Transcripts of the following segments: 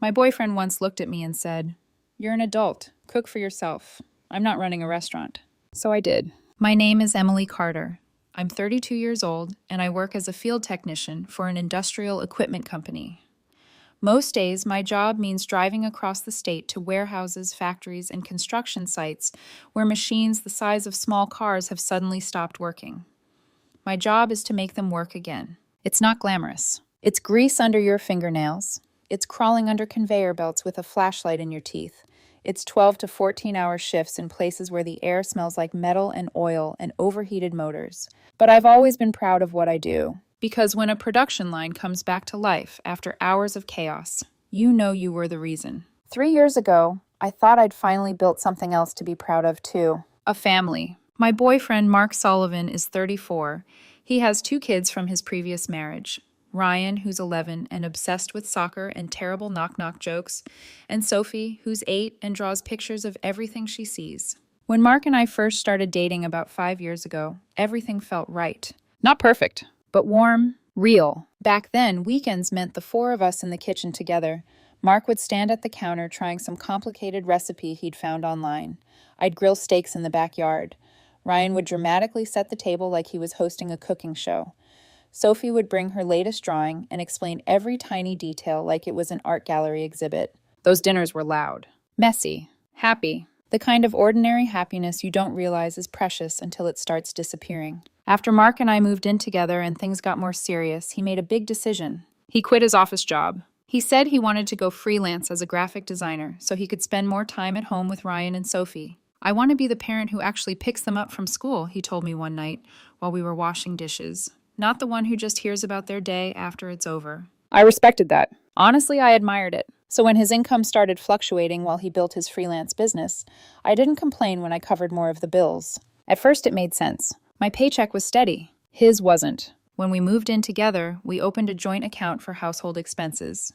My boyfriend once looked at me and said, "You're an adult. Cook for yourself. I'm not running a restaurant." So I did. My name is Emily Carter. I'm 32 years old, and I work as a field technician for an industrial equipment company. Most days, my job means driving across the state to warehouses, factories, and construction sites where machines the size of small cars have suddenly stopped working. My job is to make them work again. It's not glamorous. It's grease under your fingernails. It's crawling under conveyor belts with a flashlight in your teeth. It's 12 to 14-hour shifts in places where the air smells like metal and oil and overheated motors. But I've always been proud of what I do. Because when a production line comes back to life after hours of chaos, you know you were the reason. 3 years ago, I thought I'd finally built something else to be proud of too. A family. My boyfriend, Mark Sullivan, is 34. He has 2 kids from his previous marriage. Ryan, who's 11 and obsessed with soccer and terrible knock-knock jokes, and Sophie, who's 8 and draws pictures of everything she sees. When Mark and I first started dating about 5 years ago, everything felt right. Not perfect, but warm, real. Back then, weekends meant the 4 of us in the kitchen together. Mark would stand at the counter trying some complicated recipe he'd found online. I'd grill steaks in the backyard. Ryan would dramatically set the table like he was hosting a cooking show. Sophie would bring her latest drawing and explain every tiny detail like it was an art gallery exhibit. Those dinners were loud, messy, happy, the kind of ordinary happiness you don't realize is precious until it starts disappearing. After Mark and I moved in together and things got more serious, he made a big decision. He quit his office job. He said he wanted to go freelance as a graphic designer so he could spend more time at home with Ryan and Sophie. "I want to be the parent who actually picks them up from school," he told me one night while we were washing dishes. Not the one who just hears about their day after it's over. I respected that. Honestly, I admired it. So when his income started fluctuating while he built his freelance business, I didn't complain when I covered more of the bills. At first, it made sense. My paycheck was steady. His wasn't. When we moved in together, we opened a joint account for household expenses.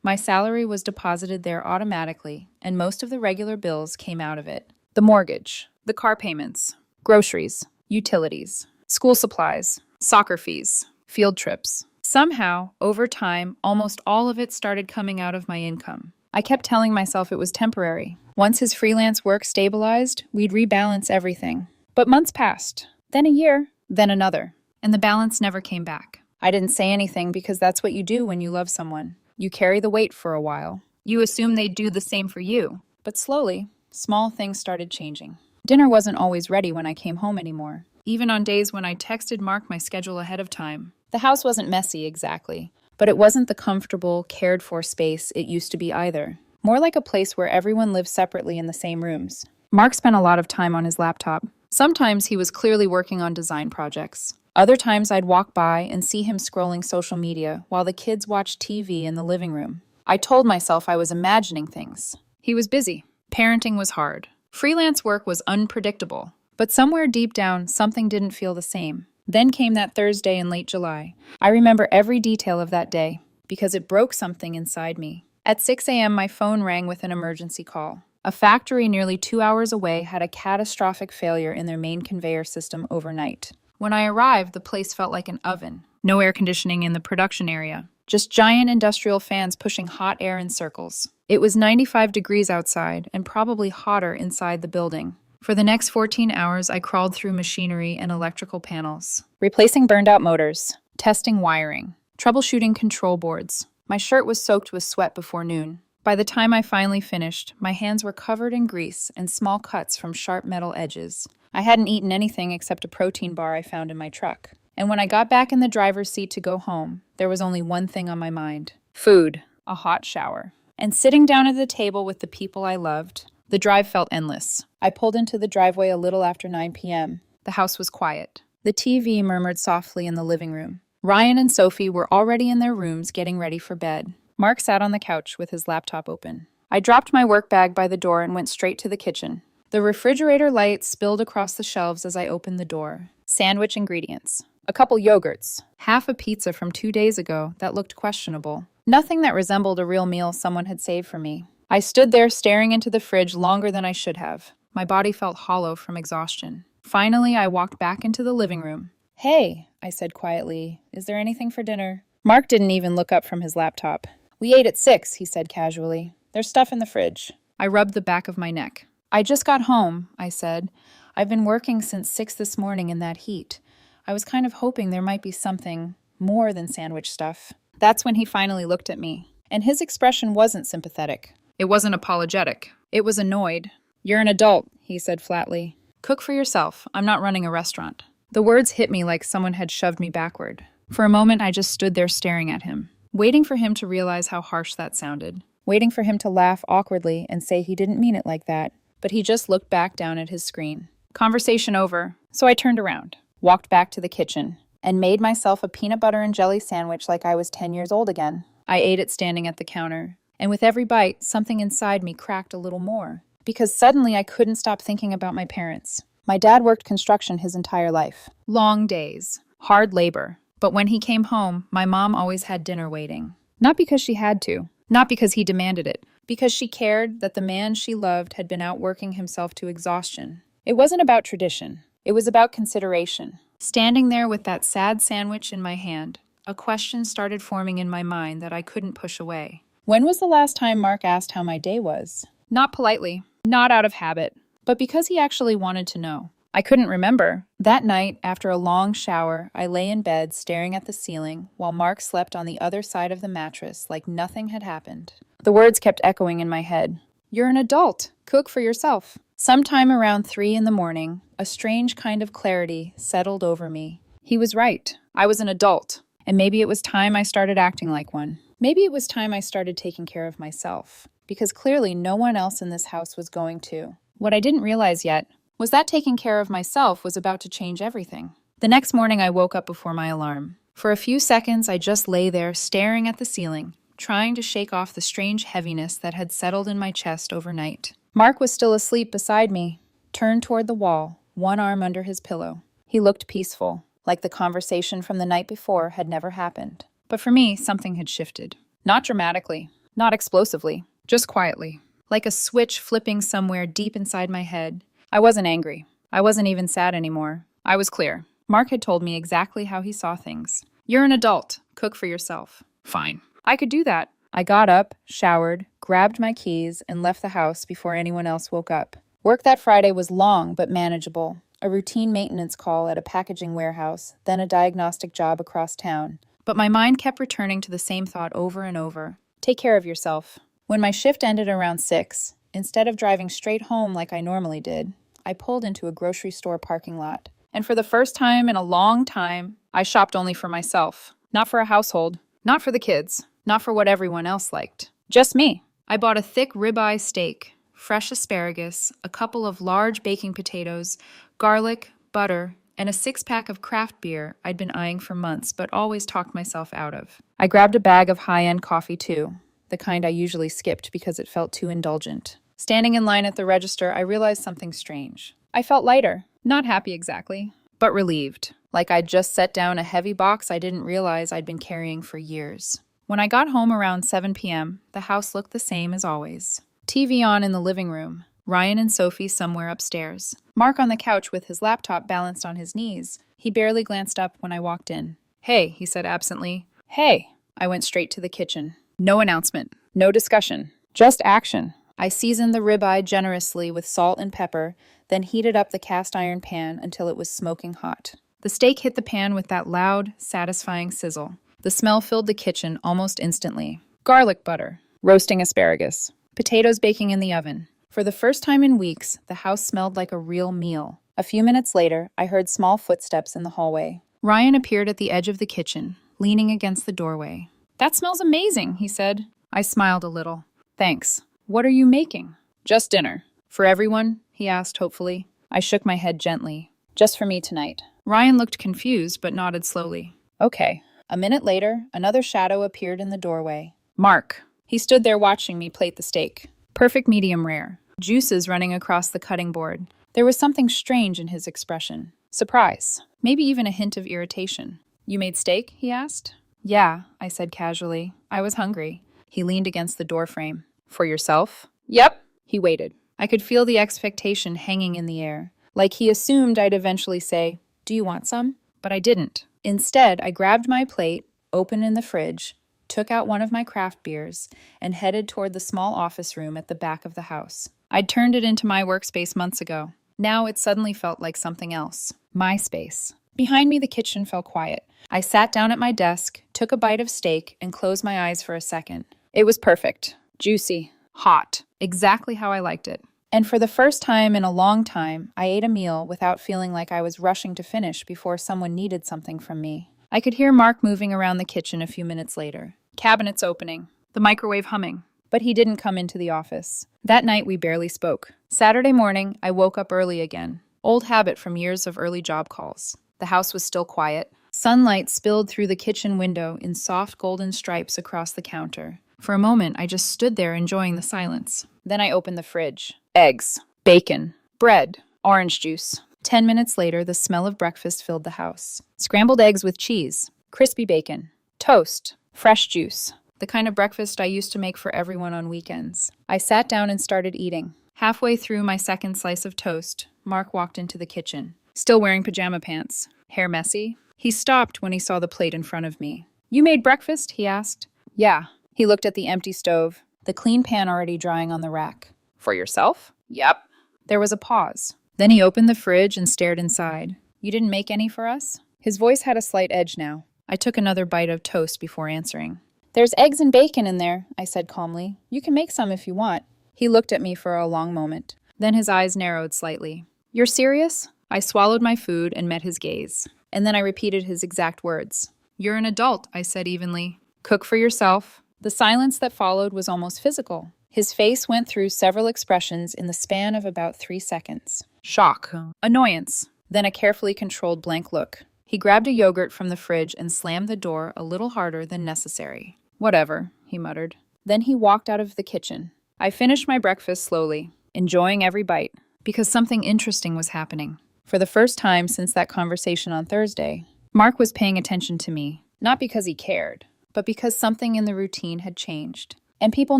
My salary was deposited there automatically, and most of the regular bills came out of it. The mortgage, the car payments, groceries, utilities, school supplies, soccer fees, field trips. Somehow, over time, almost all of it started coming out of my income. I kept telling myself it was temporary. Once his freelance work stabilized, we'd rebalance everything. But months passed, then a year, then another, and the balance never came back. I didn't say anything because that's what you do when you love someone. You carry the weight for a while. You assume they'd do the same for you. But slowly, small things started changing. Dinner wasn't always ready when I came home anymore, even on days when I texted Mark my schedule ahead of time. The house wasn't messy exactly, but it wasn't the comfortable, cared-for space it used to be either. More like a place where everyone lived separately in the same rooms. Mark spent a lot of time on his laptop. Sometimes he was clearly working on design projects. Other times I'd walk by and see him scrolling social media while the kids watched TV in the living room. I told myself I was imagining things. He was busy. Parenting was hard. Freelance work was unpredictable. But somewhere deep down, something didn't feel the same. Then came that Thursday in late July. I remember every detail of that day because it broke something inside me. At 6 a.m., my phone rang with an emergency call. A factory nearly 2 hours away had a catastrophic failure in their main conveyor system overnight. When I arrived, the place felt like an oven. No air conditioning in the production area. Just giant industrial fans pushing hot air in circles. It was 95 degrees outside and probably hotter inside the building. For the next 14 hours, I crawled through machinery and electrical panels, replacing burned-out motors, testing wiring, troubleshooting control boards. My shirt was soaked with sweat before noon. By the time I finally finished, my hands were covered in grease and small cuts from sharp metal edges. I hadn't eaten anything except a protein bar I found in my truck. And when I got back in the driver's seat to go home, there was only one thing on my mind: food, a hot shower, and sitting down at the table with the people I loved. The drive felt endless. I pulled into the driveway a little after 9 p.m. The house was quiet. The TV murmured softly in the living room. Ryan and Sophie were already in their rooms getting ready for bed. Mark sat on the couch with his laptop open. I dropped my work bag by the door and went straight to the kitchen. The refrigerator light spilled across the shelves as I opened the door. Sandwich ingredients. A couple yogurts. Half a pizza from 2 days ago that looked questionable. Nothing that resembled a real meal someone had saved for me. I stood there staring into the fridge longer than I should have. My body felt hollow from exhaustion. Finally, I walked back into the living room. "Hey," I said quietly, "is there anything for dinner?" Mark didn't even look up from his laptop. We ate at 6, he said casually. There's stuff in the fridge. I rubbed the back of my neck. I just got home, I said. I've been working since 6 this morning in that heat. I was kind of hoping there might be something more than sandwich stuff. That's when he finally looked at me, and his expression wasn't sympathetic. It wasn't apologetic. It was annoyed. You're an adult, he said flatly. Cook for yourself. I'm not running a restaurant. The words hit me like someone had shoved me backward. For a moment, I just stood there staring at him, waiting for him to realize how harsh that sounded, waiting for him to laugh awkwardly and say he didn't mean it like that, but he just looked back down at his screen. Conversation over, so I turned around, walked back to the kitchen, and made myself a peanut butter and jelly sandwich like I was 10 years old again. I ate it standing at the counter, and with every bite, something inside me cracked a little more, because suddenly I couldn't stop thinking about my parents. My dad worked construction his entire life. Long days, hard labor. But when he came home, my mom always had dinner waiting. Not because she had to, not because he demanded it, because she cared that the man she loved had been out working himself to exhaustion. It wasn't about tradition. It was about consideration. Standing there with that sad sandwich in my hand, a question started forming in my mind that I couldn't push away. When was the last time Mark asked how my day was? Not politely, not out of habit, but because he actually wanted to know. I couldn't remember. That night, after a long shower, I lay in bed staring at the ceiling while Mark slept on the other side of the mattress like nothing had happened. The words kept echoing in my head. You're an adult. Cook for yourself. Sometime around 3 in the morning, a strange kind of clarity settled over me. He was right. I was an adult. And maybe it was time I started acting like one. Maybe it was time I started taking care of myself. Because clearly no one else in this house was going to. What I didn't realize yet was that taking care of myself was about to change everything. The next morning I woke up before my alarm. For a few seconds I just lay there staring at the ceiling, trying to shake off the strange heaviness that had settled in my chest overnight. Mark was still asleep beside me, turned toward the wall, one arm under his pillow. He looked peaceful, like the conversation from the night before had never happened. But for me, something had shifted. Not dramatically, not explosively, just quietly, like a switch flipping somewhere deep inside my head. I wasn't angry. I wasn't even sad anymore. I was clear. Mark had told me exactly how he saw things. You're an adult. Cook for yourself. Fine. I could do that. I got up, showered, grabbed my keys, and left the house before anyone else woke up. Work that Friday was long but manageable. A routine maintenance call at a packaging warehouse, then a diagnostic job across town. But my mind kept returning to the same thought over and over. Take care of yourself. When my shift ended around 6, instead of driving straight home like I normally did, I pulled into a grocery store parking lot. And for the first time in a long time, I shopped only for myself. Not for a household. Not for the kids. Not for what everyone else liked. Just me. I bought a thick ribeye steak, fresh asparagus, a couple of large baking potatoes, garlic, butter, and a 6-pack of craft beer I'd been eyeing for months but always talked myself out of. I grabbed a bag of high-end coffee too, the kind I usually skipped because it felt too indulgent. Standing in line at the register, I realized something strange. I felt lighter. Not happy exactly, but relieved. Like I'd just set down a heavy box I didn't realize I'd been carrying for years. When I got home around 7 p.m., the house looked the same as always. TV on in the living room. Ryan and Sophie somewhere upstairs. Mark on the couch with his laptop balanced on his knees. He barely glanced up when I walked in. Hey, he said absently. Hey. I went straight to the kitchen. No announcement. No discussion. Just action. I seasoned the ribeye generously with salt and pepper, then heated up the cast iron pan until it was smoking hot. The steak hit the pan with that loud, satisfying sizzle. The smell filled the kitchen almost instantly. Garlic butter. Roasting asparagus. Potatoes baking in the oven. For the first time in weeks, the house smelled like a real meal. A few minutes later, I heard small footsteps in the hallway. Ryan appeared at the edge of the kitchen, leaning against the doorway. That smells amazing, he said. I smiled a little. Thanks. What are you making? Just dinner. For everyone? He asked hopefully. I shook my head gently. Just for me tonight. Ryan looked confused but nodded slowly. Okay. A minute later, another shadow appeared in the doorway. Mark. He stood there watching me plate the steak. Perfect medium rare. Juices running across the cutting board. There was something strange in his expression. Surprise. Maybe even a hint of irritation. You made steak? He asked. Yeah, I said casually. I was hungry. He leaned against the doorframe. For yourself? Yep. He waited. I could feel the expectation hanging in the air. Like he assumed I'd eventually say, do you want some? But I didn't. Instead, I grabbed my plate, opened in the fridge, took out one of my craft beers, and headed toward the small office room at the back of the house. I'd turned it into my workspace months ago. Now it suddenly felt like something else. My space. Behind me, the kitchen fell quiet. I sat down at my desk, took a bite of steak, and closed my eyes for a second. It was perfect. Juicy. Hot. Exactly how I liked it. And for the first time in a long time, I ate a meal without feeling like I was rushing to finish before someone needed something from me. I could hear Mark moving around the kitchen a few minutes later. Cabinets opening. The microwave humming. But he didn't come into the office. That night, we barely spoke. Saturday morning, I woke up early again. Old habit from years of early job calls. The house was still quiet. Sunlight spilled through the kitchen window in soft golden stripes across the counter. For a moment, I just stood there enjoying the silence. Then I opened the fridge. Eggs. Bacon. Bread. Orange juice. 10 minutes later, the smell of breakfast filled the house. Scrambled eggs with cheese. Crispy bacon. Toast. Fresh juice. The kind of breakfast I used to make for everyone on weekends. I sat down and started eating. Halfway through my second slice of toast, Mark walked into the kitchen. Still wearing pajama pants. Hair messy. He stopped when he saw the plate in front of me. "You made breakfast?" he asked. "Yeah." He looked at the empty stove, the clean pan already drying on the rack. "For yourself?" "Yep." There was a pause. Then he opened the fridge and stared inside. "You didn't make any for us?" His voice had a slight edge now. I took another bite of toast before answering. "There's eggs and bacon in there," I said calmly. "You can make some if you want." He looked at me for a long moment. Then his eyes narrowed slightly. "You're serious?" I swallowed my food and met his gaze. And then I repeated his exact words. "You're an adult," I said evenly. "Cook for yourself." The silence that followed was almost physical. His face went through several expressions in the span of about 3 seconds. Shock. Annoyance. Then a carefully controlled blank look. He grabbed a yogurt from the fridge and slammed the door a little harder than necessary. "Whatever," he muttered. Then he walked out of the kitchen. I finished my breakfast slowly, enjoying every bite, because something interesting was happening. For the first time since that conversation on Thursday, Mark was paying attention to me, not because he cared, but because something in the routine had changed. And people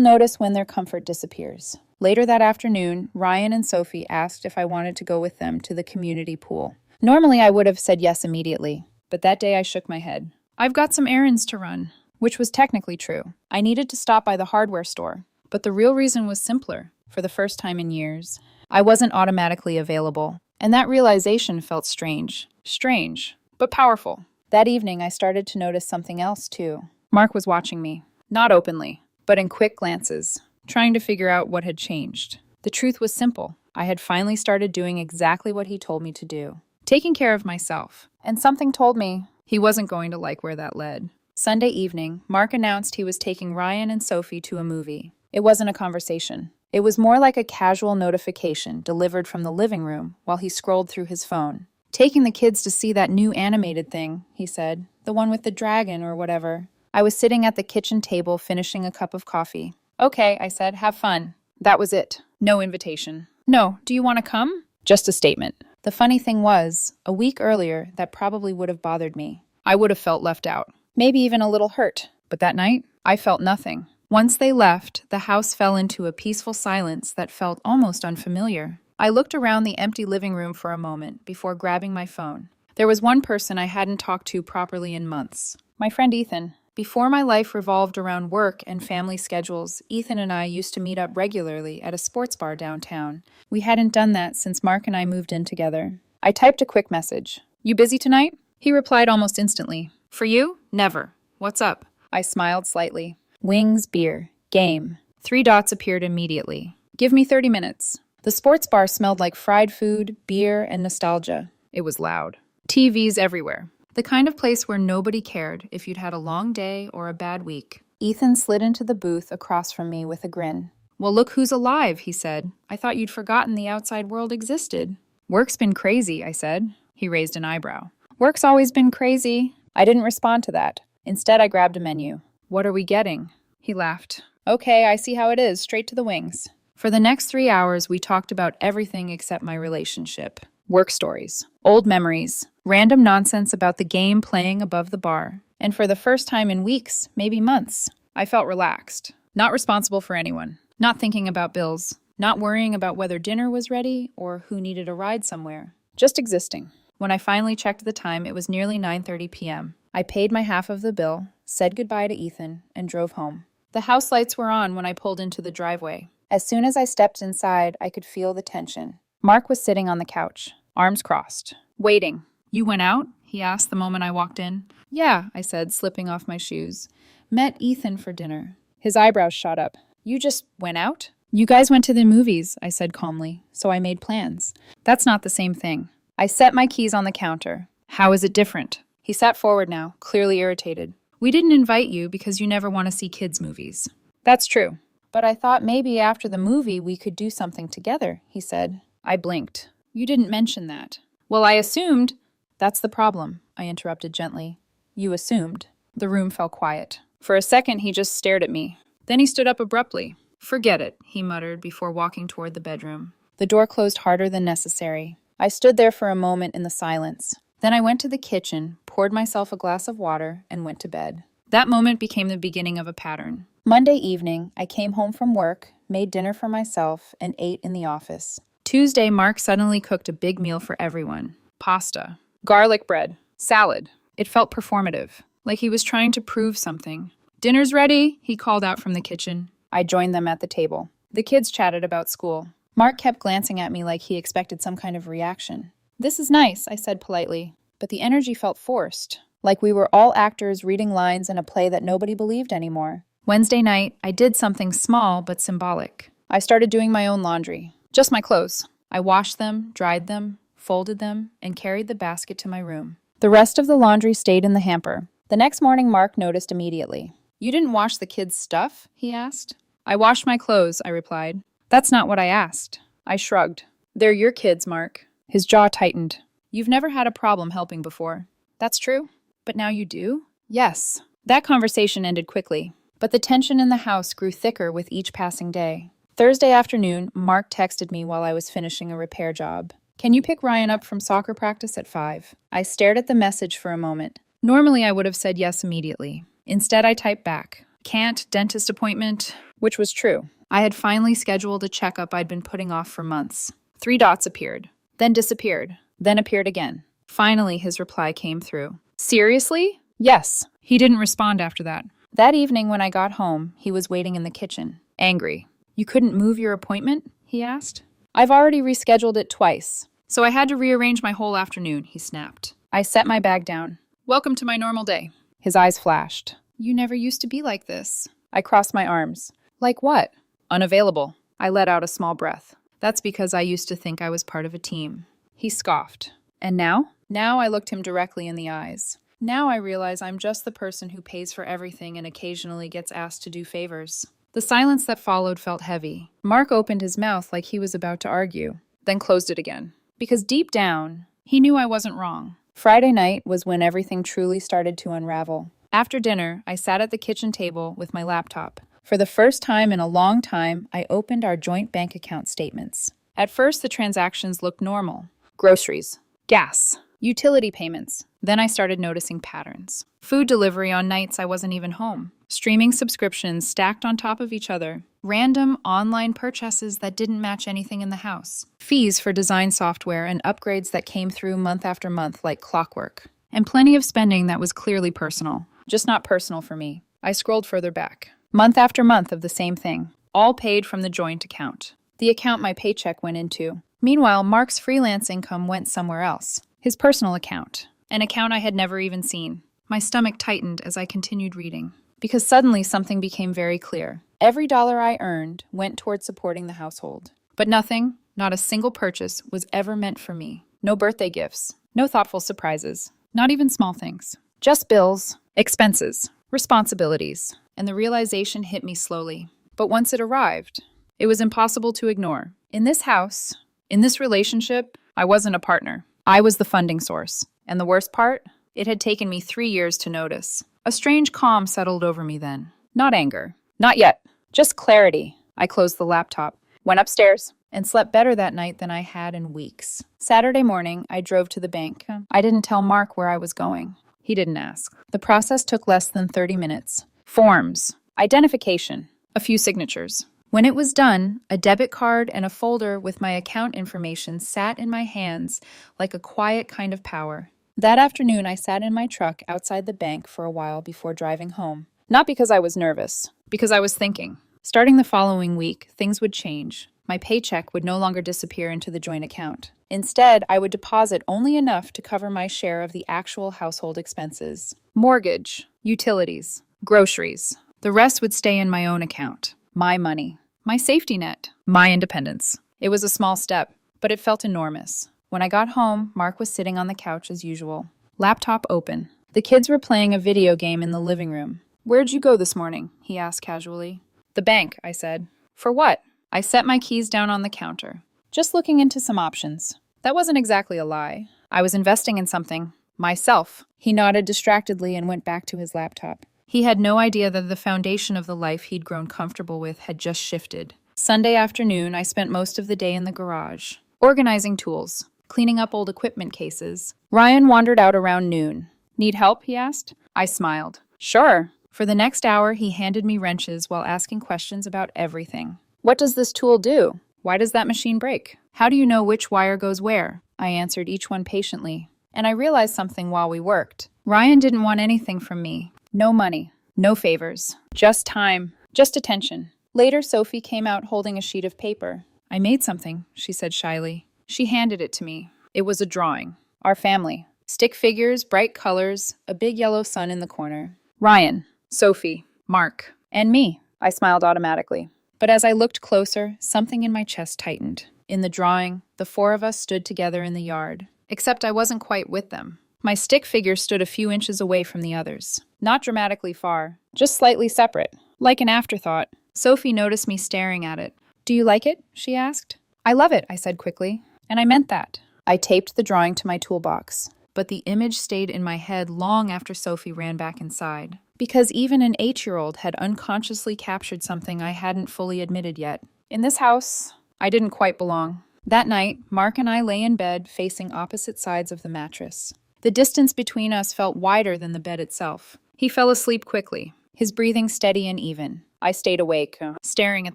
notice when their comfort disappears. Later that afternoon, Ryan and Sophie asked if I wanted to go with them to the community pool. Normally, I would have said yes immediately, but that day I shook my head. "I've got some errands to run," which was technically true. I needed to stop by the hardware store, but the real reason was simpler. For the first time in years, I wasn't automatically available, and that realization felt strange. Strange, but powerful. That evening, I started to notice something else, too. Mark was watching me, not openly, but in quick glances, trying to figure out what had changed. The truth was simple. I had finally started doing exactly what he told me to do. Taking care of myself. And something told me he wasn't going to like where that led. Sunday evening, Mark announced he was taking Ryan and Sophie to a movie. It wasn't a conversation. It was more like a casual notification delivered from the living room while he scrolled through his phone. "Taking the kids to see that new animated thing," he said. "The one with the dragon or whatever." I was sitting at the kitchen table finishing a cup of coffee. "Okay," I said, "have fun." That was it. No invitation. No, "Do you want to come?" Just a statement. The funny thing was, a week earlier, that probably would have bothered me. I would have felt left out. Maybe even a little hurt. But that night, I felt nothing. Once they left, the house fell into a peaceful silence that felt almost unfamiliar. I looked around the empty living room for a moment before grabbing my phone. There was one person I hadn't talked to properly in months. My friend Ethan. Before my life revolved around work and family schedules, Ethan and I used to meet up regularly at a sports bar downtown. We hadn't done that since Mark and I moved in together. I typed a quick message. "You busy tonight?" He replied almost instantly. "For you? Never. What's up?" I smiled slightly. "Wings, beer, game." 3 dots appeared immediately. "Give me 30 minutes. The sports bar smelled like fried food, beer, and nostalgia. It was loud. TVs everywhere. The kind of place where nobody cared if you'd had a long day or a bad week. Ethan slid into the booth across from me with a grin. "Well, look who's alive," he said. "I thought you'd forgotten the outside world existed." "Work's been crazy," I said. He raised an eyebrow. "Work's always been crazy." I didn't respond to that. Instead, I grabbed a menu. "What are we getting?" He laughed. "Okay, I see how it is. Straight to the wings." For the next 3 hours, we talked about everything except my relationship. Work stories, old memories, random nonsense about the game playing above the bar. And for the first time in weeks, maybe months, I felt relaxed. Not responsible for anyone. Not thinking about bills. Not worrying about whether dinner was ready or who needed a ride somewhere. Just existing. When I finally checked the time, it was nearly 9:30 p.m. I paid my half of the bill, said goodbye to Ethan, and drove home. The house lights were on when I pulled into the driveway. As soon as I stepped inside, I could feel the tension. Mark was sitting on the couch, arms crossed, waiting. "You went out?" he asked the moment I walked in. "Yeah," I said, slipping off my shoes. "Met Ethan for dinner." His eyebrows shot up. "You just went out?" "You guys went to the movies," I said calmly, "so I made plans." "That's not the same thing." I set my keys on the counter. "How is it different?" He sat forward now, clearly irritated. "We didn't invite you because you never want to see kids' movies." "That's true. But I thought maybe after the movie we could do something together," he said. I blinked. "You didn't mention that." "Well, I assumed—" "That's the problem," I interrupted gently. "You assumed." The room fell quiet. For a second, he just stared at me. Then he stood up abruptly. "Forget it," he muttered before walking toward the bedroom. The door closed harder than necessary. I stood there for a moment in the silence. Then I went to the kitchen, poured myself a glass of water, and went to bed. That moment became the beginning of a pattern. Monday evening, I came home from work, made dinner for myself, and ate in the office. Tuesday, Mark suddenly cooked a big meal for everyone. Pasta, garlic bread, salad. It felt performative, like he was trying to prove something. "Dinner's ready," he called out from the kitchen. I joined them at the table. The kids chatted about school. Mark kept glancing at me like he expected some kind of reaction. "This is nice," I said politely, but the energy felt forced, like we were all actors reading lines in a play that nobody believed anymore. Wednesday night, I did something small but symbolic. I started doing my own laundry. Just my clothes. I washed them, dried them, folded them, and carried the basket to my room. The rest of the laundry stayed in the hamper. The next morning, Mark noticed immediately. "You didn't wash the kids' stuff?" he asked. "I washed my clothes," I replied. "That's not what I asked." I shrugged. "They're your kids, Mark." His jaw tightened. "You've never had a problem helping before." "That's true. But now you do?" "Yes." That conversation ended quickly, but the tension in the house grew thicker with each passing day. Thursday afternoon, Mark texted me while I was finishing a repair job. "Can you pick Ryan up from soccer practice at 5?" I stared at the message for a moment. Normally, I would have said yes immediately. Instead, I typed back, "Can't, dentist appointment," which was true. I had finally scheduled a checkup I'd been putting off for months. 3 dots appeared, then disappeared, then appeared again. Finally, his reply came through. "Seriously?" "Yes." He didn't respond after that. That evening when I got home, he was waiting in the kitchen, angry. "You couldn't move your appointment?" he asked. "I've already rescheduled it twice, so I had to rearrange my whole afternoon," he snapped. I set my bag down. "Welcome to my normal day." His eyes flashed. "You never used to be like this." I crossed my arms. "Like what?" "Unavailable." I let out a small breath. "That's because I used to think I was part of a team." He scoffed. "And now?" Now I looked him directly in the eyes. "Now I realize I'm just the person who pays for everything and occasionally gets asked to do favors." The silence that followed felt heavy. Mark opened his mouth like he was about to argue, then closed it again. Because deep down, he knew I wasn't wrong. Friday night was when everything truly started to unravel. After dinner, I sat at the kitchen table with my laptop. For the first time in a long time, I opened our joint bank account statements. At first, the transactions looked normal. Groceries, gas, utility payments. Then I started noticing patterns. Food delivery on nights I wasn't even home. Streaming subscriptions stacked on top of each other. Random online purchases that didn't match anything in the house. Fees for design software and upgrades that came through month after month like clockwork. And plenty of spending that was clearly personal. Just not personal for me. I scrolled further back. Month after month of the same thing. All paid from the joint account. The account my paycheck went into. Meanwhile, Mark's freelance income went somewhere else. His personal account. An account I had never even seen. My stomach tightened as I continued reading. Because suddenly something became very clear. Every dollar I earned went toward supporting the household. But nothing, not a single purchase, was ever meant for me. No birthday gifts. No thoughtful surprises. Not even small things. Just bills, expenses, responsibilities. And the realization hit me slowly. But once it arrived, it was impossible to ignore. In this house, in this relationship, I wasn't a partner. I was the funding source. And the worst part? It had taken me 3 years to notice. A strange calm settled over me then. Not anger. Not yet. Just clarity. I closed the laptop, went upstairs, and slept better that night than I had in weeks. Saturday morning, I drove to the bank. I didn't tell Mark where I was going. He didn't ask. The process took less than 30 minutes. Forms, identification, a few signatures. When it was done, a debit card and a folder with my account information sat in my hands like a quiet kind of power. That afternoon, I sat in my truck outside the bank for a while before driving home. Not because I was nervous, because I was thinking. Starting the following week, things would change. My paycheck would no longer disappear into the joint account. Instead, I would deposit only enough to cover my share of the actual household expenses: mortgage, utilities, groceries. The rest would stay in my own account. My money, my safety net, my independence. It was a small step, but it felt enormous. When I got home, Mark was sitting on the couch as usual, laptop open. The kids were playing a video game in the living room. "Where'd you go this morning?" he asked casually. "The bank," I said. "For what?" I set my keys down on the counter. "Just looking into some options." That wasn't exactly a lie. I was investing in something. Myself. He nodded distractedly and went back to his laptop. He had no idea that the foundation of the life he'd grown comfortable with had just shifted. Sunday afternoon, I spent most of the day in the garage, organizing tools, cleaning up old equipment cases. Ryan wandered out around noon. "Need help?" he asked. I smiled. "Sure." For the next hour, he handed me wrenches while asking questions about everything. "What does this tool do? Why does that machine break? How do you know which wire goes where?" I answered each one patiently. And I realized something while we worked. Ryan didn't want anything from me. No money, no favors, just time, just attention. Later, Sophie came out holding a sheet of paper. "I made something," she said shyly. She handed it to me. It was a drawing. Our family. Stick figures, bright colors, a big yellow sun in the corner. Ryan, Sophie, Mark, and me. I smiled automatically. But as I looked closer, something in my chest tightened. In the drawing, the four of us stood together in the yard. Except I wasn't quite with them. My stick figure stood a few inches away from the others. Not dramatically far, just slightly separate, like an afterthought. Sophie noticed me staring at it. "Do you like it?" she asked. "I love it," I said quickly. And I meant that. I taped the drawing to my toolbox. But the image stayed in my head long after Sophie ran back inside. Because even an 8-year-old had unconsciously captured something I hadn't fully admitted yet. In this house, I didn't quite belong. That night, Mark and I lay in bed facing opposite sides of the mattress. The distance between us felt wider than the bed itself. He fell asleep quickly, his breathing steady and even. I stayed awake, staring at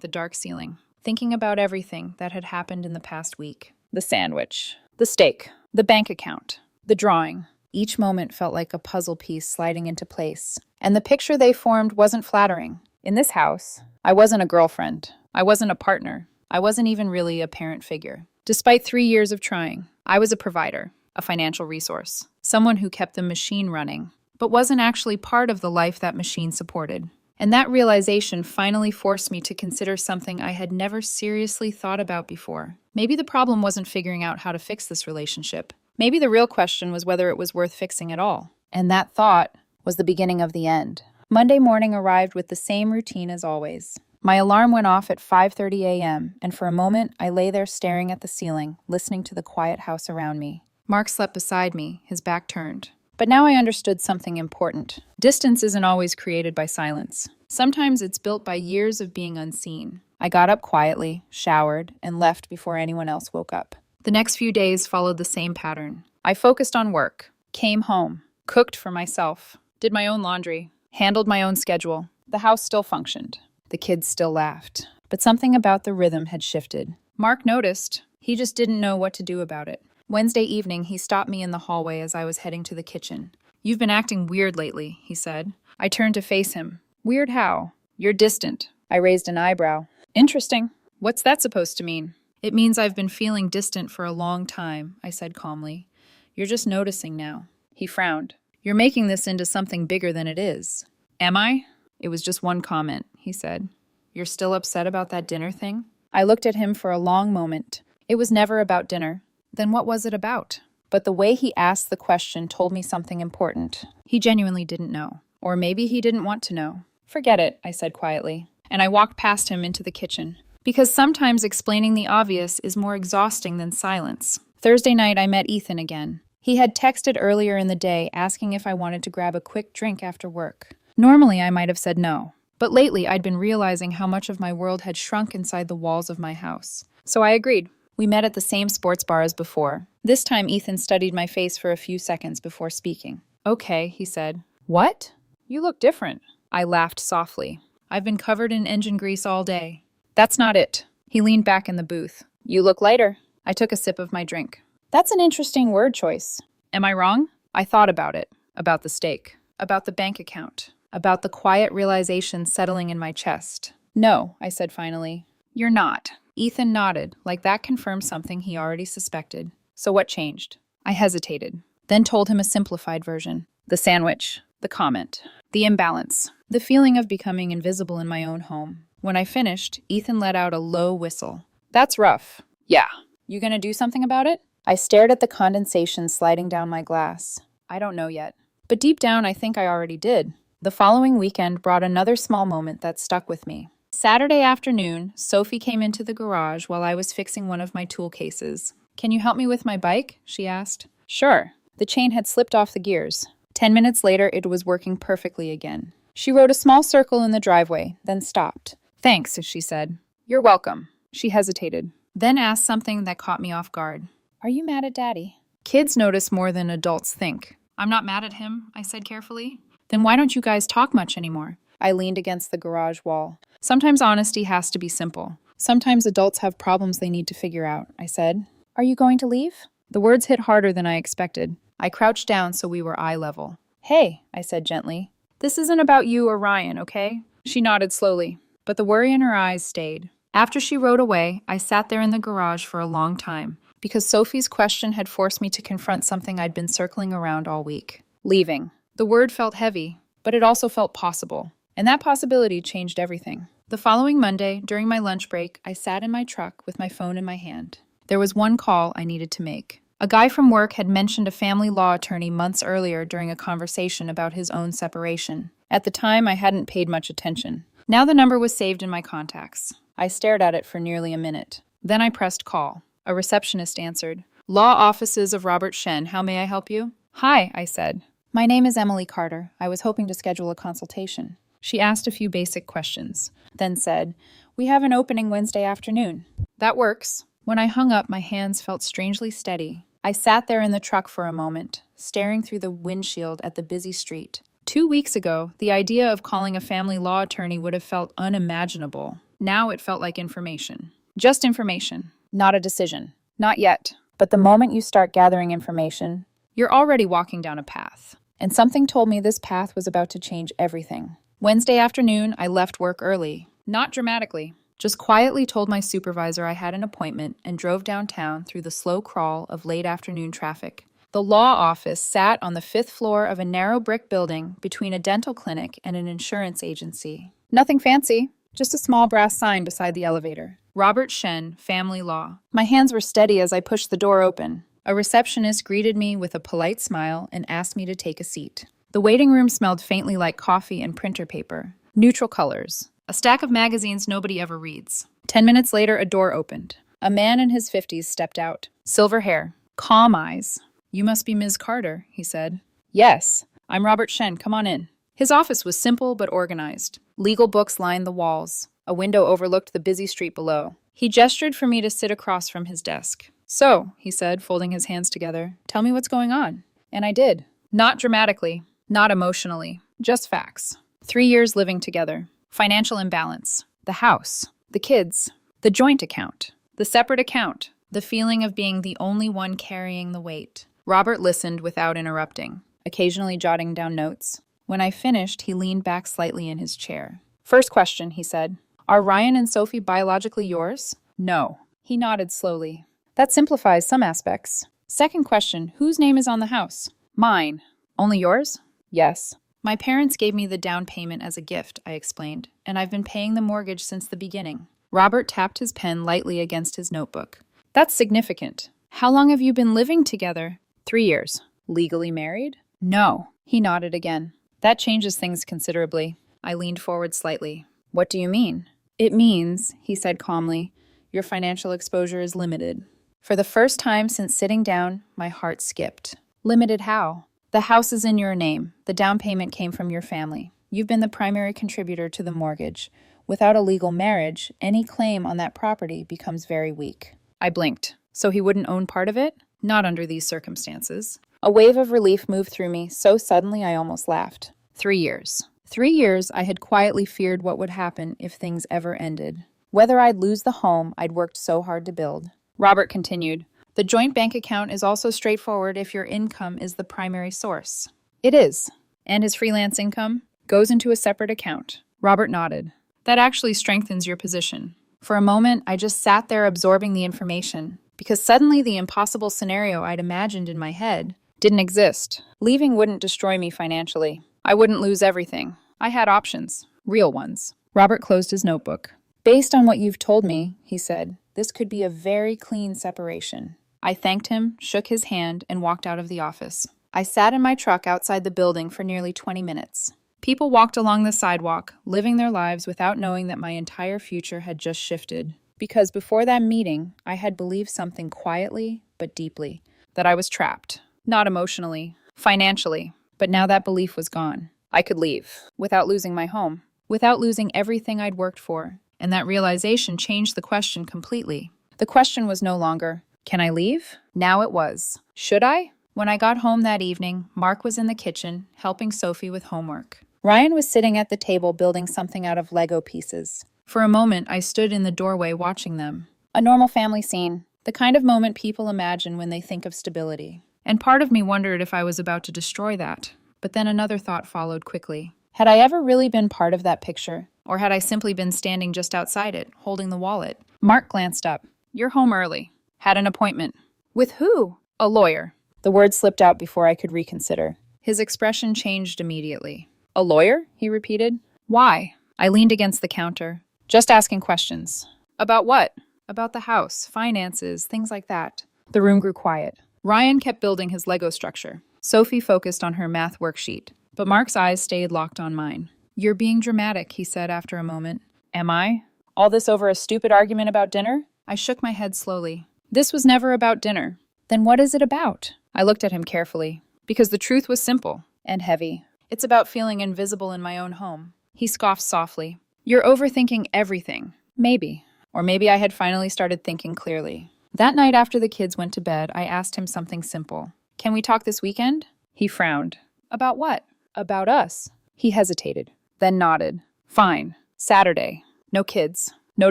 the dark ceiling, thinking about everything that had happened in the past week. The sandwich, the steak, the bank account, the drawing. Each moment felt like a puzzle piece sliding into place. And the picture they formed wasn't flattering. In this house, I wasn't a girlfriend. I wasn't a partner. I wasn't even really a parent figure. Despite 3 years of trying, I was a provider, a financial resource, someone who kept the machine running, but wasn't actually part of the life that machine supported. And that realization finally forced me to consider something I had never seriously thought about before. Maybe the problem wasn't figuring out how to fix this relationship. Maybe the real question was whether it was worth fixing at all. And that thought was the beginning of the end. Monday morning arrived with the same routine as always. My alarm went off at 5:30 a.m., and for a moment I lay there staring at the ceiling, listening to the quiet house around me. Mark slept beside me, his back turned. But now I understood something important. Distance isn't always created by silence. Sometimes it's built by years of being unseen. I got up quietly, showered, and left before anyone else woke up. The next few days followed the same pattern. I focused on work, came home, cooked for myself, did my own laundry, handled my own schedule. The house still functioned. The kids still laughed. But something about the rhythm had shifted. Mark noticed. He just didn't know what to do about it. Wednesday evening, he stopped me in the hallway as I was heading to the kitchen. "You've been acting weird lately," he said. I turned to face him. "Weird how?" "You're distant." I raised an eyebrow. "Interesting. What's that supposed to mean?" "It means I've been feeling distant for a long time," I said calmly. "You're just noticing now." He frowned. "You're making this into something bigger than it is." "Am I?" "It was just one comment," he said. "You're still upset about that dinner thing?" I looked at him for a long moment. It was never about dinner. Then what was it about? But the way he asked the question told me something important. He genuinely didn't know. Or maybe he didn't want to know. "Forget it," I said quietly. And I walked past him into the kitchen. Because sometimes explaining the obvious is more exhausting than silence. Thursday night, I met Ethan again. He had texted earlier in the day asking if I wanted to grab a quick drink after work. Normally, I might have said no. But lately, I'd been realizing how much of my world had shrunk inside the walls of my house. So I agreed. We met at the same sports bar as before. This time, Ethan studied my face for a few seconds before speaking. "Okay," he said. "What? You look different." I laughed softly. "I've been covered in engine grease all day." "That's not it." He leaned back in the booth. "You look lighter." I took a sip of my drink. "That's an interesting word choice." "Am I wrong?" I thought about it, about the steak, about the bank account, about the quiet realization settling in my chest. No, I said finally. You're not. Ethan nodded, like that confirmed something he already suspected. So what changed? I hesitated, then told him a simplified version. The sandwich, the comment, the imbalance, the feeling of becoming invisible in my own home. When I finished, Ethan let out a low whistle. That's rough. Yeah. You gonna do something about it? I stared at the condensation sliding down my glass. I don't know yet. But deep down, I think I already did. The following weekend brought another small moment that stuck with me. Saturday afternoon, Sophie came into the garage while I was fixing one of my tool cases. Can you help me with my bike? She asked. Sure. The chain had slipped off the gears. 10 minutes later, it was working perfectly again. She rode a small circle in the driveway, then stopped. Thanks, she said. You're welcome. She hesitated, then asked something that caught me off guard. Are you mad at Daddy? Kids notice more than adults think. I'm not mad at him, I said carefully. Then why don't you guys talk much anymore? I leaned against the garage wall. Sometimes honesty has to be simple. Sometimes adults have problems they need to figure out, I said. Are you going to leave? The words hit harder than I expected. I crouched down so we were eye level. Hey, I said gently. This isn't about you or Ryan, okay? She nodded slowly, but the worry in her eyes stayed. After she rode away, I sat there in the garage for a long time, because Sophie's question had forced me to confront something I'd been circling around all week. Leaving. The word felt heavy, but it also felt possible. And that possibility changed everything. The following Monday, during my lunch break, I sat in my truck with my phone in my hand. There was one call I needed to make. A guy from work had mentioned a family law attorney months earlier during a conversation about his own separation. At the time, I hadn't paid much attention. Now the number was saved in my contacts. I stared at it for nearly a minute. Then I pressed call. A receptionist answered. Law offices of Robert Shen, how may I help you? Hi, I said. My name is Emily Carter. I was hoping to schedule a consultation. She asked a few basic questions, then said, We have an opening Wednesday afternoon. That works. When I hung up, my hands felt strangely steady. I sat there in the truck for a moment, staring through the windshield at the busy street. 2 weeks ago, the idea of calling a family law attorney would have felt unimaginable. Now it felt like information. Just information, not a decision. Not yet. But the moment you start gathering information, you're already walking down a path. And something told me this path was about to change everything. Wednesday afternoon, I left work early. Not dramatically. Just quietly told my supervisor I had an appointment and drove downtown through the slow crawl of late afternoon traffic. The law office sat on the 5th floor of a narrow brick building between a dental clinic and an insurance agency. Nothing fancy, just a small brass sign beside the elevator. Robert Shen, Family Law. My hands were steady as I pushed the door open. A receptionist greeted me with a polite smile and asked me to take a seat. The waiting room smelled faintly like coffee and printer paper. Neutral colors. A stack of magazines nobody ever reads. 10 minutes later, a door opened. A man in his 50s stepped out. Silver hair. Calm eyes. You must be Ms. Carter, he said. Yes. I'm Robert Shen. Come on in. His office was simple but organized. Legal books lined the walls. A window overlooked the busy street below. He gestured for me to sit across from his desk. So, he said, folding his hands together, tell me what's going on. And I did. Not dramatically. Not emotionally. Just facts. 3 years living together. Financial imbalance. The house. The kids. The joint account. The separate account. The feeling of being the only one carrying the weight. Robert listened without interrupting, occasionally jotting down notes. When I finished, he leaned back slightly in his chair. First question, he said. Are Ryan and Sophie biologically yours? No. He nodded slowly. That simplifies some aspects. Second question, whose name is on the house? Mine. Only yours? Yes. My parents gave me the down payment as a gift, I explained, and I've been paying the mortgage since the beginning. Robert tapped his pen lightly against his notebook. That's significant. How long have you been living together? 3 years. Legally married? No. He nodded again. That changes things considerably. I leaned forward slightly. What do you mean? It means, he said calmly, your financial exposure is limited. For the first time since sitting down, my heart skipped. Limited how? The house is in your name. The down payment came from your family. You've been the primary contributor to the mortgage. Without a legal marriage, any claim on that property becomes very weak. I blinked. So he wouldn't own part of it? Not under these circumstances. A wave of relief moved through me so suddenly I almost laughed. 3 years. 3 years I had quietly feared what would happen if things ever ended. Whether I'd lose the home I'd worked so hard to build. Robert continued, The joint bank account is also straightforward if your income is the primary source. It is. And his freelance income goes into a separate account. Robert nodded. That actually strengthens your position. For a moment, I just sat there absorbing the information, because suddenly the impossible scenario I'd imagined in my head didn't exist. Leaving wouldn't destroy me financially. I wouldn't lose everything. I had options. Real ones. Robert closed his notebook. Based on what you've told me, he said, this could be a very clean separation. I thanked him, shook his hand, and walked out of the office. I sat in my truck outside the building for nearly 20 minutes. People walked along the sidewalk, living their lives without knowing that my entire future had just shifted. Because before that meeting, I had believed something quietly but deeply, that I was trapped. Not emotionally, financially, but now that belief was gone. I could leave, without losing my home, without losing everything I'd worked for, and that realization changed the question completely. The question was no longer, can I leave? Now it was, should I? When I got home that evening, Mark was in the kitchen, helping Sophie with homework. Ryan was sitting at the table building something out of Lego pieces. For a moment, I stood in the doorway watching them. A normal family scene, the kind of moment people imagine when they think of stability. And part of me wondered if I was about to destroy that. But then another thought followed quickly. Had I ever really been part of that picture? Or had I simply been standing just outside it, holding the wallet? Mark glanced up. You're home early. Had an appointment. With who? A lawyer. The word slipped out before I could reconsider. His expression changed immediately. A lawyer? He repeated. Why? I leaned against the counter. Just asking questions. About what? About the house, finances, things like that. The room grew quiet. Ryan kept building his Lego structure. Sophie focused on her math worksheet. But Mark's eyes stayed locked on mine. You're being dramatic, he said after a moment. Am I? All this over a stupid argument about dinner? I shook my head slowly. This was never about dinner. Then what is it about? I looked at him carefully. Because the truth was simple and heavy. It's about feeling invisible in my own home. He scoffed softly. You're overthinking everything. Maybe. Or maybe I had finally started thinking clearly. That night after the kids went to bed, I asked him something simple. Can we talk this weekend? He frowned. About what? About us. He hesitated, then nodded. Fine. Saturday. No kids. No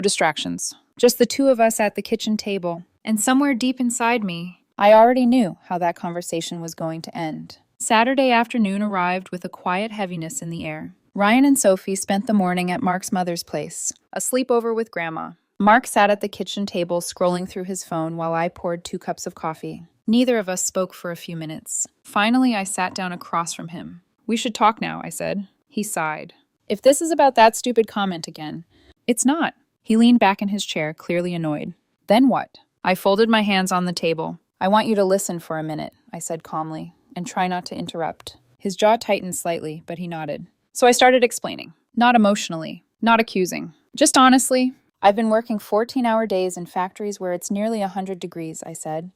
distractions. Just the two of us at the kitchen table. And somewhere deep inside me, I already knew how that conversation was going to end. Saturday afternoon arrived with a quiet heaviness in the air. Ryan and Sophie spent the morning at Mark's mother's place, a sleepover with Grandma. Mark sat at the kitchen table scrolling through his phone while I poured 2 cups of coffee. Neither of us spoke for a few minutes. Finally, I sat down across from him. We should talk now, I said. He sighed. If this is about that stupid comment again. It's not. He leaned back in his chair, clearly annoyed. Then what? I folded my hands on the table. I want you to listen for a minute, I said calmly, and try not to interrupt. His jaw tightened slightly, but he nodded. So I started explaining. Not emotionally, not accusing. Just honestly. I've been working 14-hour days in factories where it's nearly 100 degrees, I said.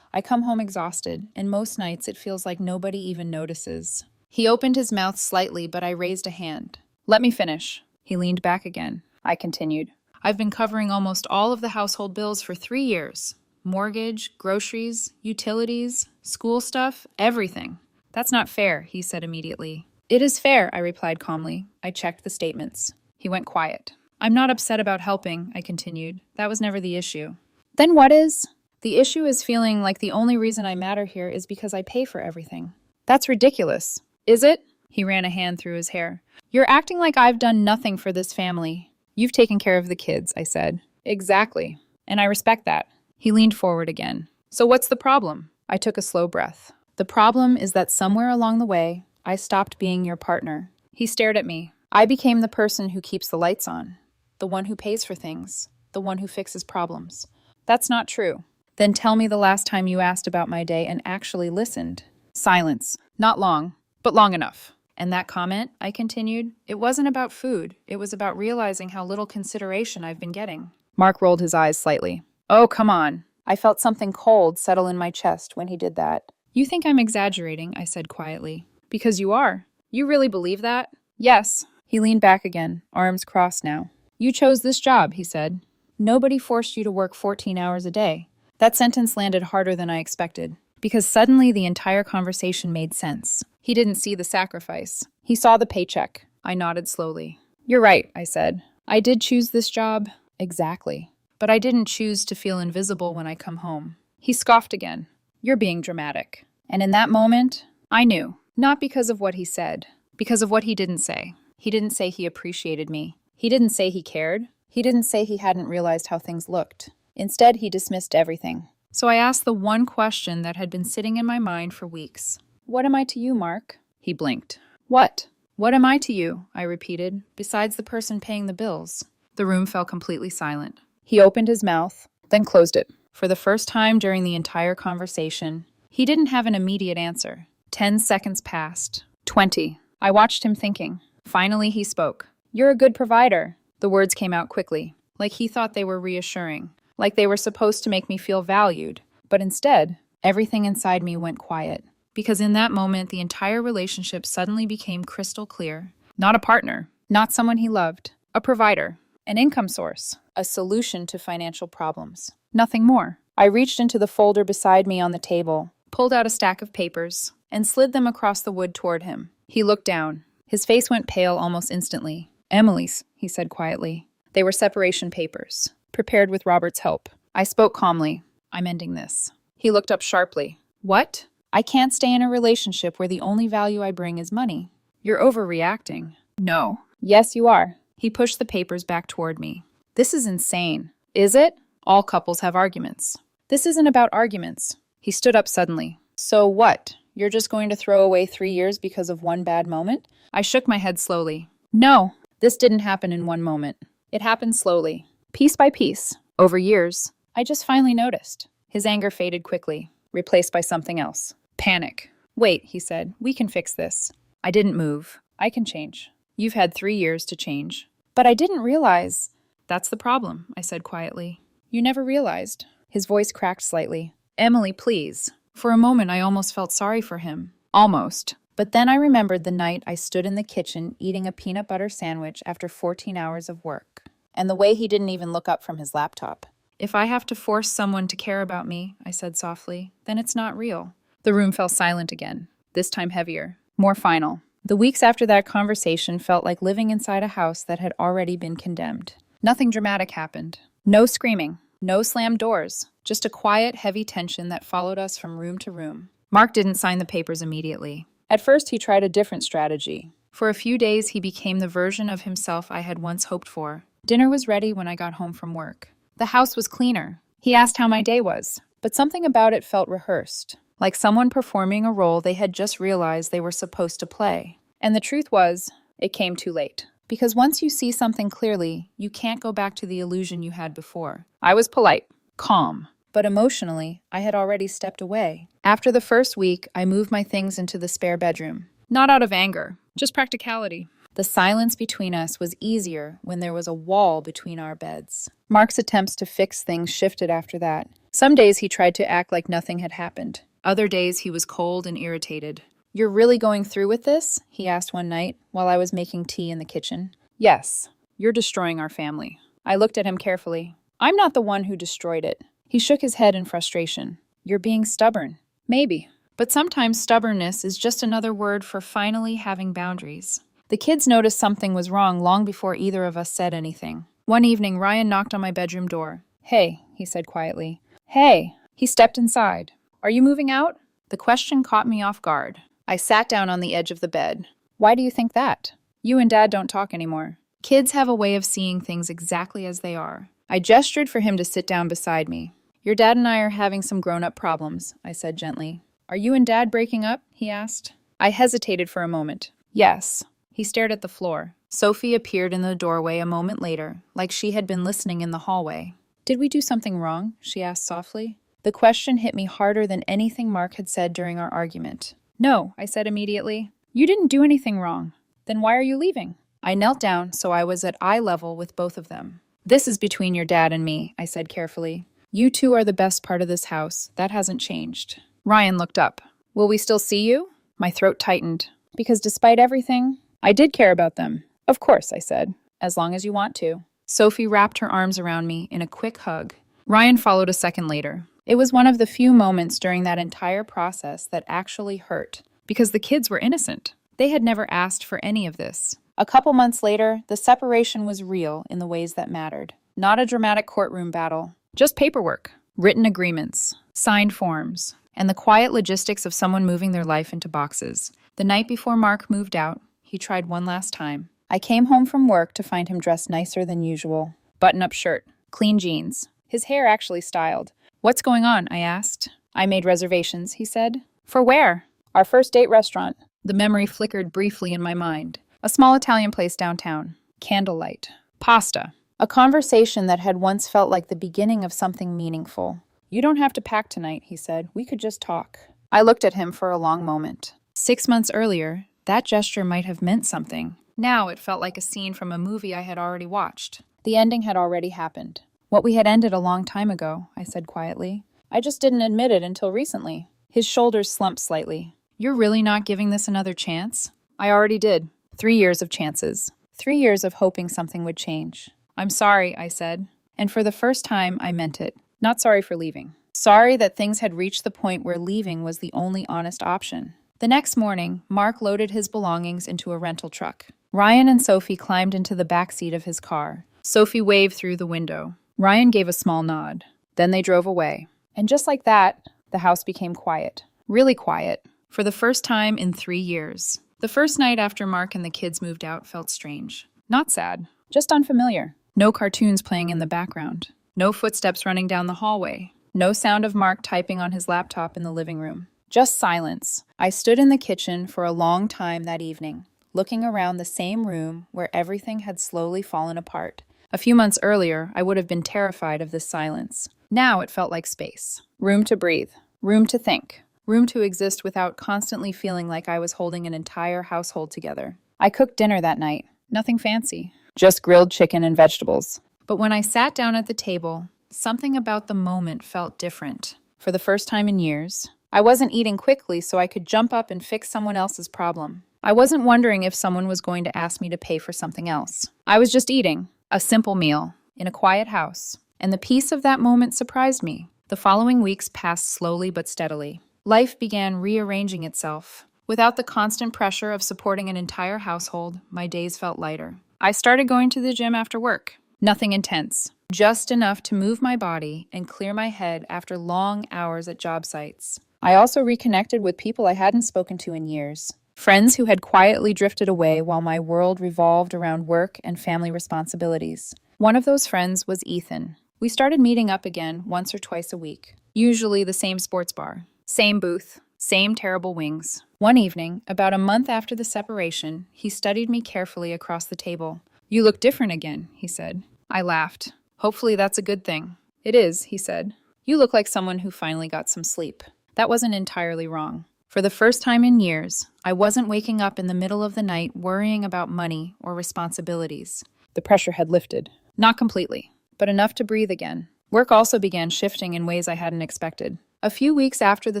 I come home exhausted, and most nights it feels like nobody even notices. He opened his mouth slightly, but I raised a hand. Let me finish. He leaned back again. I continued. I've been covering almost all of the household bills for 3 years. Mortgage, groceries, utilities, school stuff, everything. That's not fair, he said immediately. It is fair, I replied calmly. I checked the statements. He went quiet. I'm not upset about helping, I continued. That was never the issue. Then what is? The issue is feeling like the only reason I matter here is because I pay for everything. That's ridiculous. Is it? He ran a hand through his hair. You're acting like I've done nothing for this family. You've taken care of the kids, I said. Exactly. And I respect that. He leaned forward again. So what's the problem? I took a slow breath. The problem is that somewhere along the way, I stopped being your partner. He stared at me. I became the person who keeps the lights on. The one who pays for things. The one who fixes problems. That's not true. Then tell me the last time you asked about my day and actually listened. Silence. Not long, but long enough. And that comment, I continued, it wasn't about food. It was about realizing how little consideration I've been getting. Mark rolled his eyes slightly. Oh, come on. I felt something cold settle in my chest when he did that. You think I'm exaggerating, I said quietly. Because you are. You really believe that? Yes. He leaned back again, arms crossed now. You chose this job, he said. Nobody forced you to work 14 hours a day. That sentence landed harder than I expected, because suddenly the entire conversation made sense. He didn't see the sacrifice. He saw the paycheck. I nodded slowly. You're right, I said. I did choose this job. Exactly. But I didn't choose to feel invisible when I come home. He scoffed again. You're being dramatic. And in that moment, I knew. Not because of what he said, because of what he didn't say. He didn't say he appreciated me. He didn't say he cared. He didn't say he hadn't realized how things looked. Instead, he dismissed everything. So I asked the one question that had been sitting in my mind for weeks. What am I to you, Mark? He blinked. What? What am I to you? I repeated, besides the person paying the bills. The room fell completely silent. He opened his mouth, then closed it. For the first time during the entire conversation, he didn't have an immediate answer. 10 seconds passed. 20. I watched him thinking. Finally, he spoke. You're a good provider. The words came out quickly, like he thought they were reassuring, like they were supposed to make me feel valued. But instead, everything inside me went quiet. Because in that moment, the entire relationship suddenly became crystal clear. Not a partner, not someone he loved, a provider, an income source, a solution to financial problems. Nothing more. I reached into the folder beside me on the table, pulled out a stack of papers, and slid them across the wood toward him. He looked down. His face went pale almost instantly. Emily's, he said quietly. They were separation papers, prepared with Robert's help. I spoke calmly. I'm ending this. He looked up sharply. What? I can't stay in a relationship where the only value I bring is money. You're overreacting. No. Yes, you are. He pushed the papers back toward me. This is insane. Is it? All couples have arguments. This isn't about arguments. He stood up suddenly. So what? You're just going to throw away 3 years because of one bad moment? I shook my head slowly. No, this didn't happen in one moment. It happened slowly, piece by piece, over years. I just finally noticed. His anger faded quickly, replaced by something else. Panic. Wait, he said, we can fix this. I didn't move. I can change. You've had 3 years to change. But I didn't realize. That's the problem, I said quietly. You never realized. His voice cracked slightly. Emily, please. For a moment, I almost felt sorry for him. Almost. But then I remembered the night I stood in the kitchen eating a peanut butter sandwich after 14 hours of work, and the way he didn't even look up from his laptop. If I have to force someone to care about me, I said softly, then it's not real. The room fell silent again, this time heavier, more final. The weeks after that conversation felt like living inside a house that had already been condemned. Nothing dramatic happened. No screaming, no slammed doors, just a quiet, heavy tension that followed us from room to room. Mark didn't sign the papers immediately. At first, he tried a different strategy. For a few days, he became the version of himself I had once hoped for. Dinner was ready when I got home from work. The house was cleaner. He asked how my day was, but something about it felt rehearsed, like someone performing a role they had just realized they were supposed to play. And the truth was, it came too late. Because once you see something clearly, you can't go back to the illusion you had before. I was polite, calm, but emotionally, I had already stepped away. After the first week, I moved my things into the spare bedroom. Not out of anger, just practicality. The silence between us was easier when there was a wall between our beds. Mark's attempts to fix things shifted after that. Some days he tried to act like nothing had happened. Other days he was cold and irritated. You're really going through with this? He asked one night while I was making tea in the kitchen. Yes. You're destroying our family. I looked at him carefully. I'm not the one who destroyed it. He shook his head in frustration. You're being stubborn. Maybe. But sometimes stubbornness is just another word for finally having boundaries. The kids noticed something was wrong long before either of us said anything. One evening, Ryan knocked on my bedroom door. Hey, he said quietly. Hey. He stepped inside. Are you moving out? The question caught me off guard. I sat down on the edge of the bed. Why do you think that? You and Dad don't talk anymore. Kids have a way of seeing things exactly as they are. I gestured for him to sit down beside me. Your dad and I are having some grown-up problems, I said gently. Are you and Dad breaking up? He asked. I hesitated for a moment. Yes. He stared at the floor. Sophie appeared in the doorway a moment later, like she had been listening in the hallway. Did we do something wrong? She asked softly. The question hit me harder than anything Mark had said during our argument. No, I said immediately. You didn't do anything wrong. Then why are you leaving? I knelt down so I was at eye level with both of them. This is between your dad and me, I said carefully. You two are the best part of this house. That hasn't changed. Ryan looked up. Will we still see you? My throat tightened. Because despite everything, I did care about them. Of course, I said. As long as you want to. Sophie wrapped her arms around me in a quick hug. Ryan followed a second later. It was one of the few moments during that entire process that actually hurt. Because the kids were innocent. They had never asked for any of this. A couple months later, the separation was real in the ways that mattered. Not a dramatic courtroom battle. Just paperwork. written agreements, signed forms, and the quiet logistics of someone moving their life into boxes. The night before Mark moved out, he tried one last time. I came home from work to find him dressed nicer than usual. Button-up shirt, clean jeans, his hair actually styled. "What's going on?" I asked. "I made reservations," he said. "For where?" "Our first date restaurant." The memory flickered briefly in my mind. A small Italian place downtown. Candlelight. Pasta. A conversation that had once felt like the beginning of something meaningful. "You don't have to pack tonight," he said. "We could just talk." I looked at him for a long moment. 6 months earlier, that gesture might have meant something. Now it felt like a scene from a movie I had already watched. The ending had already happened. "What we had ended a long time ago," I said quietly. "I just didn't admit it until recently." His shoulders slumped slightly. "You're really not giving this another chance?" "I already did. 3 years of chances. 3 years of hoping something would change." "I'm sorry," I said. And for the first time, I meant it. Not sorry for leaving. Sorry that things had reached the point where leaving was the only honest option. The next morning, Mark loaded his belongings into a rental truck. Ryan and Sophie climbed into the back seat of his car. Sophie waved through the window. Ryan gave a small nod. Then they drove away. And just like that, the house became quiet. Really quiet. For the first time in 3 years. The first night after Mark and the kids moved out felt strange. Not sad, just unfamiliar. No cartoons playing in the background. No footsteps running down the hallway. No sound of Mark typing on his laptop in the living room. Just silence. I stood in the kitchen for a long time that evening, looking around the same room where everything had slowly fallen apart. A few months earlier, I would have been terrified of this silence. Now it felt like space. Room to breathe. Room to think. Room to exist without constantly feeling like I was holding an entire household together. I cooked dinner that night. Nothing fancy. Just grilled chicken and vegetables. But when I sat down at the table, something about the moment felt different. For the first time in years, I wasn't eating quickly so I could jump up and fix someone else's problem. I wasn't wondering if someone was going to ask me to pay for something else. I was just eating. A simple meal. In a quiet house. And the peace of that moment surprised me. The following weeks passed slowly but steadily. Life began rearranging itself. Without the constant pressure of supporting an entire household, my days felt lighter. I started going to the gym after work. Nothing intense. Just enough to move my body and clear my head after long hours at job sites. I also reconnected with people I hadn't spoken to in years. Friends who had quietly drifted away while my world revolved around work and family responsibilities. One of those friends was Ethan. We started meeting up again once or twice a week. Usually the same sports bar. Same booth. Same terrible wings. One evening, about a month after the separation, he studied me carefully across the table. "You look different again," he said. I laughed. "Hopefully that's a good thing." "It is," he said. "You look like someone who finally got some sleep." That wasn't entirely wrong. For the first time in years, I wasn't waking up in the middle of the night worrying about money or responsibilities. The pressure had lifted. Not completely, but enough to breathe again. Work also began shifting in ways I hadn't expected. A few weeks after the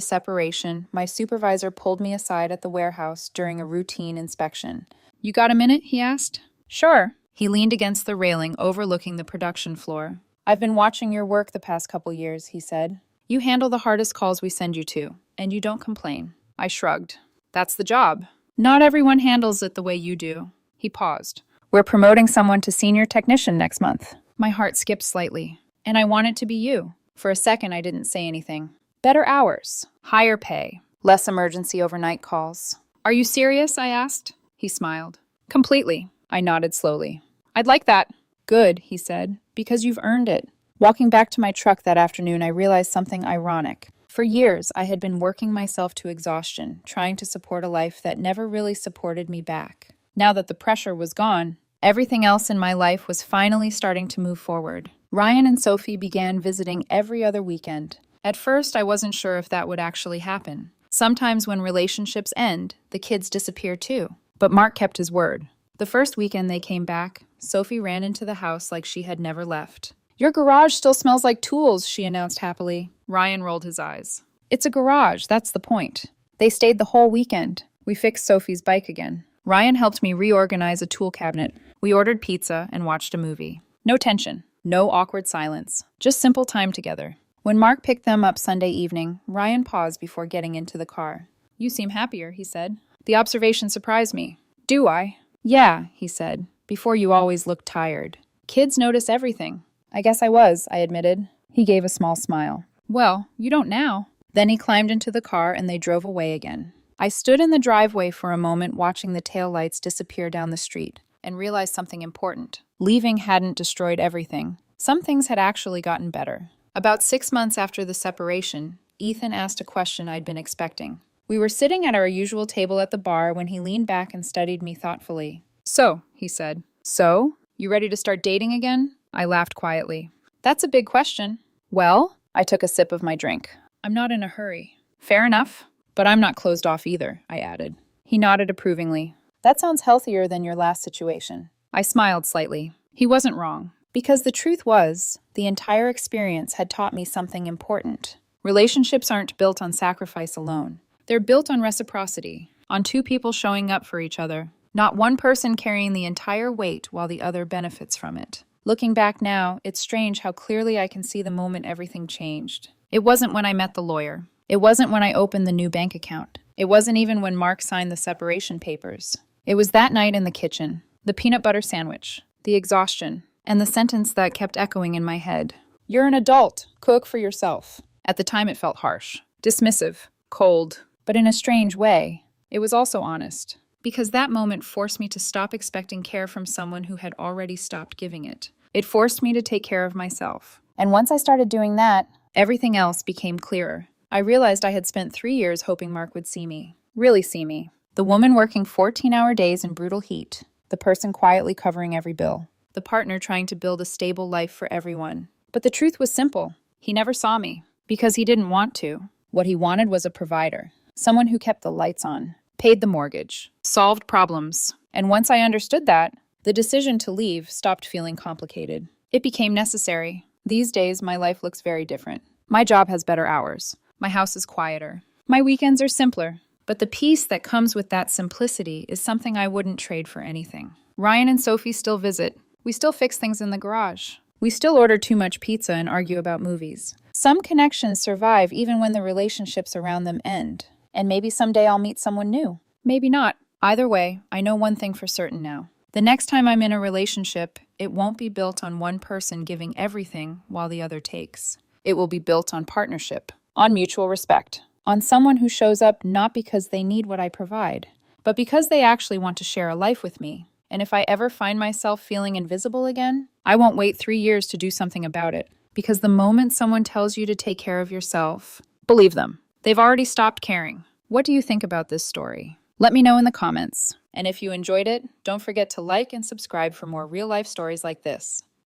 separation, my supervisor pulled me aside at the warehouse during a routine inspection. "You got a minute?" he asked. "Sure." He leaned against the railing overlooking the production floor. "I've been watching your work the past couple years," he said. "You handle the hardest calls we send you to, and you don't complain." I shrugged. "That's the job. Not everyone handles it the way you do." He paused. "We're promoting someone to senior technician next month." My heart skipped slightly. "And I want it to be you." For a second, I didn't say anything. Better hours, higher pay, less emergency overnight calls. "Are you serious?" I asked. He smiled. "Completely." I nodded slowly. "I'd like that." "Good," he said, "because you've earned it." Walking back to my truck that afternoon, I realized something ironic. For years, I had been working myself to exhaustion, trying to support a life that never really supported me back. Now that the pressure was gone, everything else in my life was finally starting to move forward. Ryan and Sophie began visiting every other weekend. At first, I wasn't sure if that would actually happen. Sometimes when relationships end, the kids disappear too. But Mark kept his word. The first weekend they came back, Sophie ran into the house like she had never left. "Your garage still smells like tools," she announced happily. Ryan rolled his eyes. "It's a garage, that's the point." They stayed the whole weekend. We fixed Sophie's bike again. Ryan helped me reorganize a tool cabinet. We ordered pizza and watched a movie. No tension, no awkward silence, just simple time together. When Mark picked them up Sunday evening, Ryan paused before getting into the car. "You seem happier," he said. The observation surprised me. "Do I?" "Yeah," he said. "Before you always looked tired." "Kids notice everything." "I guess I was," I admitted. He gave a small smile. Well, you don't now. Then he climbed into the car and they drove away again. I stood in the driveway for a moment watching the taillights disappear down the street and realized something important. Leaving hadn't destroyed everything. Some things had actually gotten better. About 6 months after the separation, Ethan asked a question I'd been expecting. We were sitting at our usual table at the bar when he leaned back and studied me thoughtfully. So, he said. So? You ready to start dating again? I laughed quietly. That's a big question. Well, I took a sip of my drink. I'm not in a hurry. Fair enough. But I'm not closed off either, I added. He nodded approvingly. That sounds healthier than your last situation. I smiled slightly. He wasn't wrong. Because the truth was, the entire experience had taught me something important. Relationships aren't built on sacrifice alone. They're built on reciprocity, on two people showing up for each other, not one person carrying the entire weight while the other benefits from it. Looking back now, it's strange how clearly I can see the moment everything changed. It wasn't when I met the lawyer. It wasn't when I opened the new bank account. It wasn't even when Mark signed the separation papers. It was that night in the kitchen, the peanut butter sandwich, the exhaustion, and the sentence that kept echoing in my head. You're an adult. Cook for yourself. At the time it felt harsh, dismissive, cold, but in a strange way, it was also honest. Because that moment forced me to stop expecting care from someone who had already stopped giving it. It forced me to take care of myself. And once I started doing that, everything else became clearer. I realized I had spent 3 years hoping Mark would see me. Really see me. The woman working 14-hour days in brutal heat. The person quietly covering every bill. The partner trying to build a stable life for everyone. But the truth was simple. He never saw me. Because he didn't want to. What he wanted was a provider. Someone who kept the lights on. Paid the mortgage. Solved problems. And once I understood that, the decision to leave stopped feeling complicated. It became necessary. These days, my life looks very different. My job has better hours. My house is quieter. My weekends are simpler. But the peace that comes with that simplicity is something I wouldn't trade for anything. Ryan and Sophie still visit. We still fix things in the garage. We still order too much pizza and argue about movies. Some connections survive even when the relationships around them end. And maybe someday I'll meet someone new. Maybe not. Either way, I know one thing for certain now. The next time I'm in a relationship, it won't be built on one person giving everything while the other takes. It will be built on partnership, on mutual respect, on someone who shows up not because they need what I provide, but because they actually want to share a life with me. And if I ever find myself feeling invisible again, I won't wait 3 years to do something about it. Because the moment someone tells you to take care of yourself, believe them. They've already stopped caring. What do you think about this story? Let me know in the comments. And if you enjoyed it, don't forget to like and subscribe for more real-life stories like this.